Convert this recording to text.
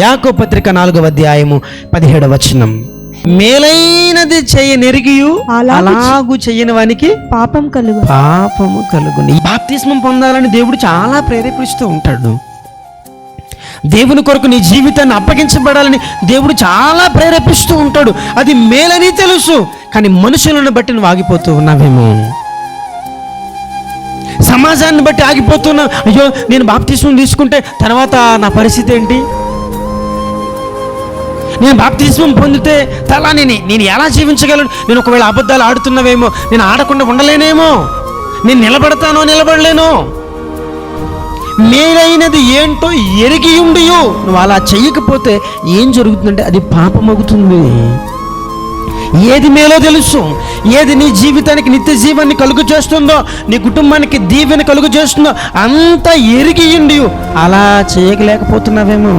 యాకోబు పత్రిక 4వ అధ్యాయము 17వ వచనం. మేలైనది చేయనెరిగియు అలాగు చేయని వానికి పాపము కలుగును. బాప్తిస్మం పొందాలని దేవుడు చాలా ప్రేరేపిస్తూ ఉంటాడు. దేవుని కొరకు నీ జీవితాన్ని అప్పగించబడాలని దేవుడు చాలా ప్రేరేపిస్తూ ఉంటాడు. అది మేలని తెలుసు, కానీ మనుషులను బట్టి నువ్వు ఆగిపోతూ ఉన్నావేమో. సమాజాన్ని బట్టి ఆగిపోతున్నా. అయ్యో, నేను బాప్తిస్మం తీసుకుంటే తర్వాత నా పరిస్థితి ఏంటి? నేను బాప్తిస్మం పొందితే తలా నేను ఎలా జీవించగలను? నేను ఒకవేళ అబద్ధాలు ఆడుతున్నవేమో, నేను ఆడకుండా ఉండలేనేమో, నేను నిలబడలేను. మేలైనది ఏంటో ఎరిగి ఉండి నువ్వు అలా చెయ్యకపోతే ఏం జరుగుతుందంటే అది పాపమవుతుంది. ఏది మేలో తెలుసు, ఏది నీ జీవితానికి నిత్య జీవాన్ని కలుగు చేస్తుందో, నీ కుటుంబానికి దీవెన కలుగు చేస్తుందో అంతా ఎరిగి ఉండి అలా చేయలేకపోతున్నావేమో.